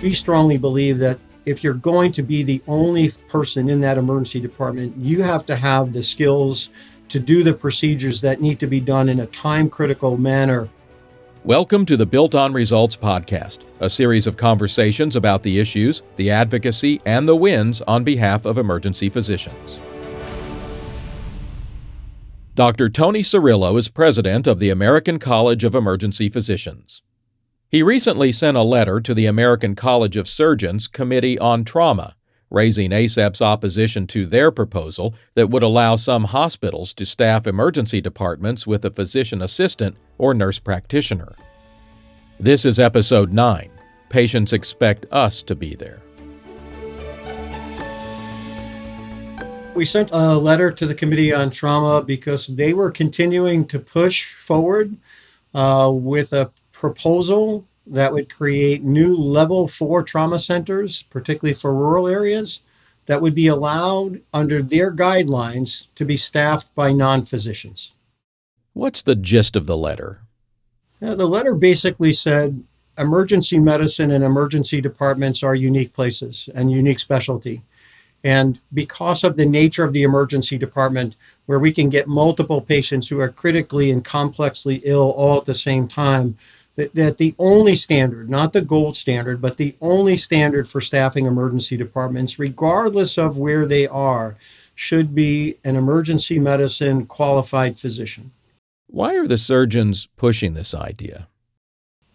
We strongly believe that if you're going to be the only person in that emergency department, you have to have the skills to do the procedures that need to be done in a time-critical manner. Welcome to the Built on Results podcast, a series of conversations about the issues, the advocacy, and the wins on behalf of emergency physicians. Dr. Tony Cirillo is president of the American College of Emergency Physicians. He recently sent a letter to the American College of Surgeons Committee on Trauma, raising ACEP's opposition to their proposal that would allow some hospitals to staff emergency departments with a physician assistant or nurse practitioner. This is Episode 9, Patients Expect Us to Be There. We sent a letter to the Committee on Trauma because they were continuing to push forward with a proposal that would create new level 4 trauma centers, particularly for rural areas, that would be allowed under their guidelines to be staffed by non-physicians. What's the gist of the letter? The letter basically said emergency medicine and emergency departments are unique places and unique specialty. And because of the nature of the emergency department, where we can get multiple patients who are critically and complexly ill all at the same time, that the only standard, not the gold standard, but the only standard for staffing emergency departments, regardless of where they are, should be an emergency medicine qualified physician. Why are the surgeons pushing this idea?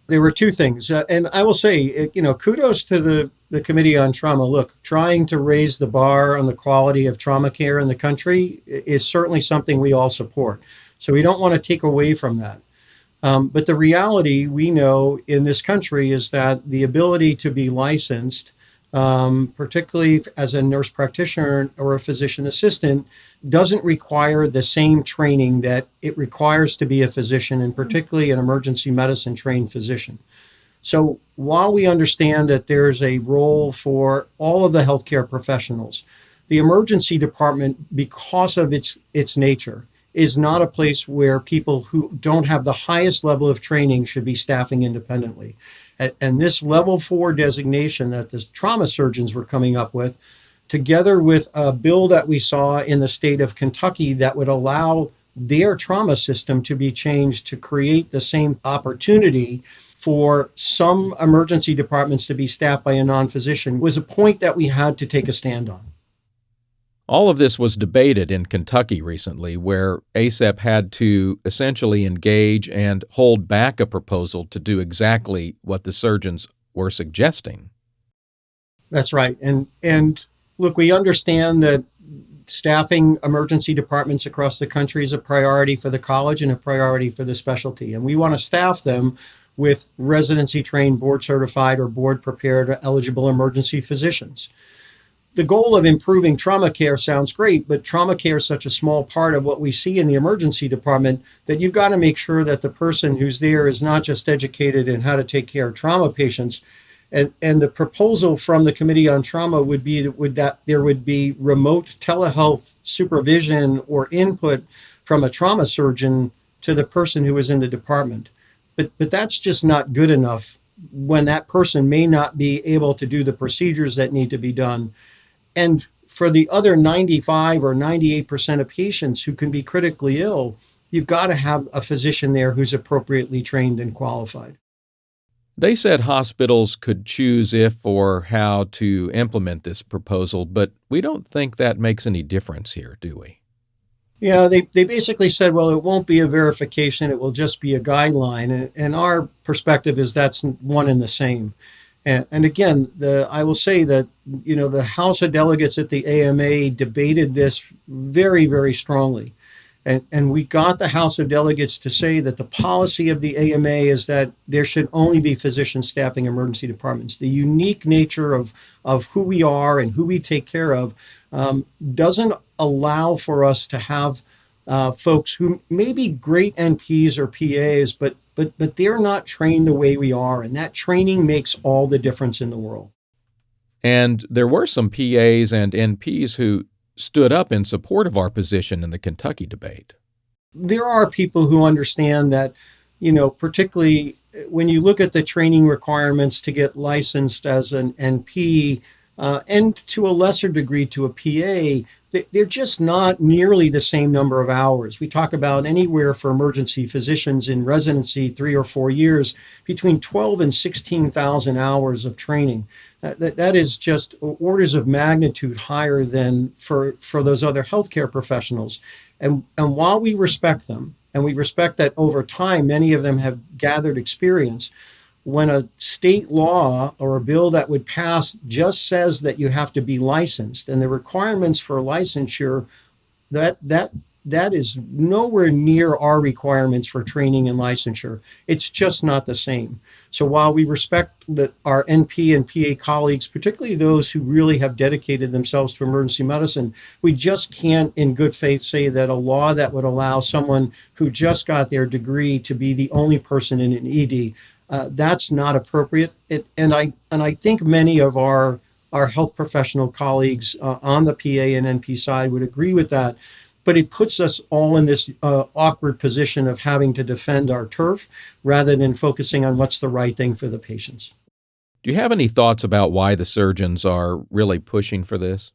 There were two things. And I will say, kudos to the Committee on Trauma. Look, trying to raise the bar on the quality of trauma care in the country is certainly something we all support. So we don't want to take away from that. But the reality we know in this country is that the ability to be licensed, particularly as a nurse practitioner or a physician assistant, doesn't require the same training that it requires to be a physician, and particularly an emergency medicine trained physician. So while we understand that there's a role for all of the healthcare professionals, the emergency department, because of its nature, is not a place where people who don't have the highest level of training should be staffing independently. And this level 4 designation that the trauma surgeons were coming up with, together with a bill that we saw in the state of Kentucky that would allow their trauma system to be changed to create the same opportunity for some emergency departments to be staffed by a non-physician, was a point that we had to take a stand on. All of this was debated in Kentucky recently, where ACEP had to essentially engage and hold back a proposal to do exactly what the surgeons were suggesting. That's right. And look, we understand that staffing emergency departments across the country is a priority for the college and a priority for the specialty. And we want to staff them with residency-trained, board-certified, or board-prepared eligible emergency physicians. The goal of improving trauma care sounds great, but trauma care is such a small part of what we see in the emergency department that you've got to make sure that the person who's there is not just educated in how to take care of trauma patients. And the proposal from the Committee on Trauma would be that there would be remote telehealth supervision or input from a trauma surgeon to the person who is in the department. But that's just not good enough when that person may not be able to do the procedures that need to be done. And for the other 95 or 98% of patients who can be critically ill, you've got to have a physician there who's appropriately trained and qualified. They said hospitals could choose if or how to implement this proposal, but we don't think that makes any difference here, do we? Yeah, they basically said, well, it won't be a verification, it will just be a guideline. And our perspective is that's one and the same. And again, I will say that, the House of Delegates at the AMA debated this very, very strongly. And we got the House of Delegates to say that the policy of the AMA is that there should only be physicians staffing emergency departments. The unique nature of who we are and who we take care of doesn't allow for us to have folks who may be great NPs or PAs, but they're not trained the way we are. And that training makes all the difference in the world. And there were some PAs and NPs who stood up in support of our position in the Kentucky debate. There are people who understand that particularly when you look at the training requirements to get licensed as an NP, and to a lesser degree to a PA, they're just not nearly the same number of hours. We talk about anywhere for emergency physicians in residency 3 or 4 years, between 12 and 16,000 hours of training. That is just orders of magnitude higher than for those other healthcare professionals. And while we respect them, and we respect that over time, many of them have gathered experience, when a state law or a bill that would pass just says that you have to be licensed, and the requirements for licensure, that is nowhere near our requirements for training and licensure. It's just not the same. So while we respect that our NP and PA colleagues, particularly those who really have dedicated themselves to emergency medicine, we just can't in good faith say that a law that would allow someone who just got their degree to be the only person in an ED, that's not appropriate. And I think many of our health professional colleagues on the PA and NP side would agree with that. But it puts us all in this awkward position of having to defend our turf rather than focusing on what's the right thing for the patients. Do you have any thoughts about why the surgeons are really pushing for this?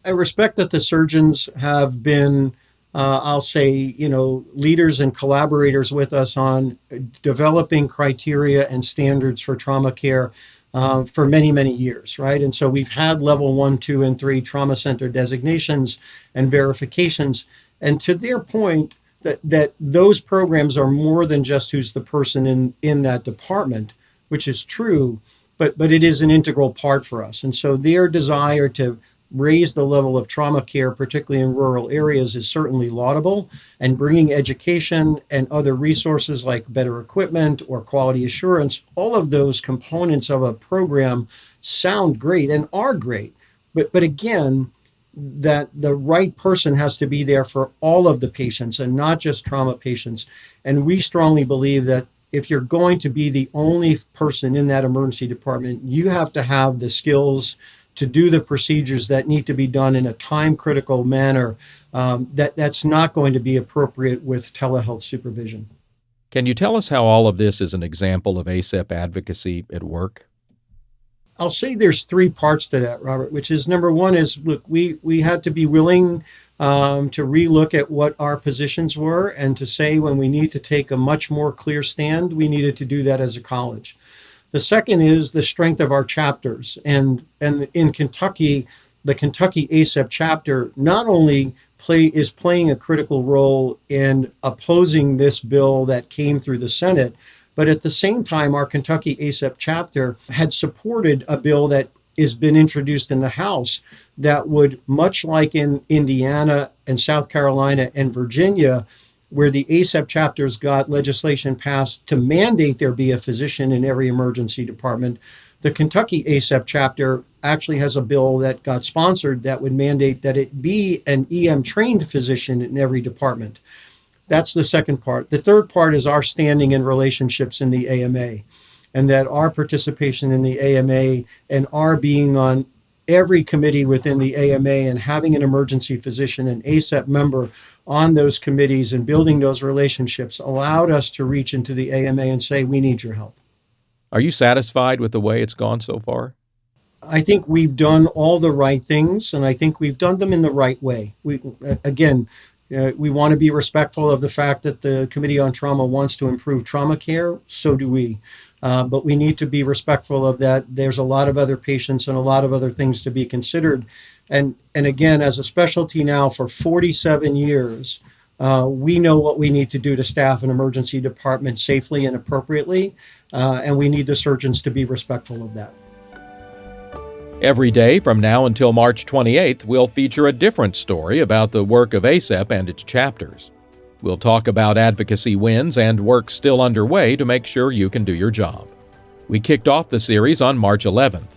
I respect that the surgeons have been, I'll say, leaders and collaborators with us on developing criteria and standards for trauma care for many, many years, right? And so we've had level 1, 2, and 3 trauma center designations and verifications. And to their point, that those programs are more than just who's the person in that department, which is true, but it is an integral part for us. And so their desire to raise the level of trauma care, particularly in rural areas, is certainly laudable, and bringing education and other resources like better equipment or quality assurance, all of those components of a program sound great and are great. But again, that the right person has to be there for all of the patients and not just trauma patients. And we strongly believe that if you're going to be the only person in that emergency department, you have to have the skills to do the procedures that need to be done in a time-critical manner. That's not going to be appropriate with telehealth supervision. Can you tell us how all of this is an example of ACEP advocacy at work? I'll say there's 3 parts to that, Robert, which is number 1 is, look, we had to be willing to relook at what our positions were and to say when we need to take a much more clear stand, we needed to do that as a college. The second is the strength of our chapters. And in Kentucky, the Kentucky ACEP chapter not only is playing a critical role in opposing this bill that came through the Senate, but at the same time, our Kentucky ACEP chapter had supported a bill that has been introduced in the House that would, much like in Indiana and South Carolina and Virginia, where the ACEP chapters got legislation passed to mandate there be a physician in every emergency department, the Kentucky ACEP chapter actually has a bill that got sponsored that would mandate that it be an EM-trained physician in every department. That's the second part. The third part is our standing and relationships in the AMA, and that our participation in the AMA and our being on every committee within the AMA and having an emergency physician, an ACEP member on those committees and building those relationships allowed us to reach into the AMA and say, we need your help. Are you satisfied with the way it's gone so far? I think we've done all the right things, and I think we've done them in the right way. We want to be respectful of the fact that the Committee on Trauma wants to improve trauma care. So do we. But we need to be respectful of that. There's a lot of other patients and a lot of other things to be considered. And again, as a specialty now for 47 years, we know what we need to do to staff an emergency department safely and appropriately, and we need the surgeons to be respectful of that. Every day from now until March 28th, we'll feature a different story about the work of ACEP and its chapters. We'll talk about advocacy wins and work still underway to make sure you can do your job. We kicked off the series on March 11th.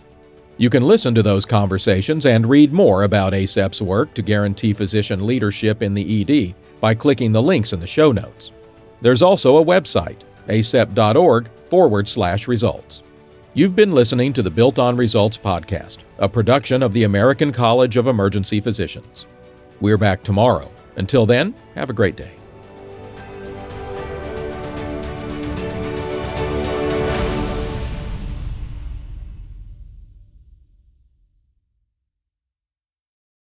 You can listen to those conversations and read more about ACEP's work to guarantee physician leadership in the ED by clicking the links in the show notes. There's also a website, acep.org/results. You've been listening to the Built on Results podcast, a production of the American College of Emergency Physicians. We're back tomorrow. Until then, have a great day.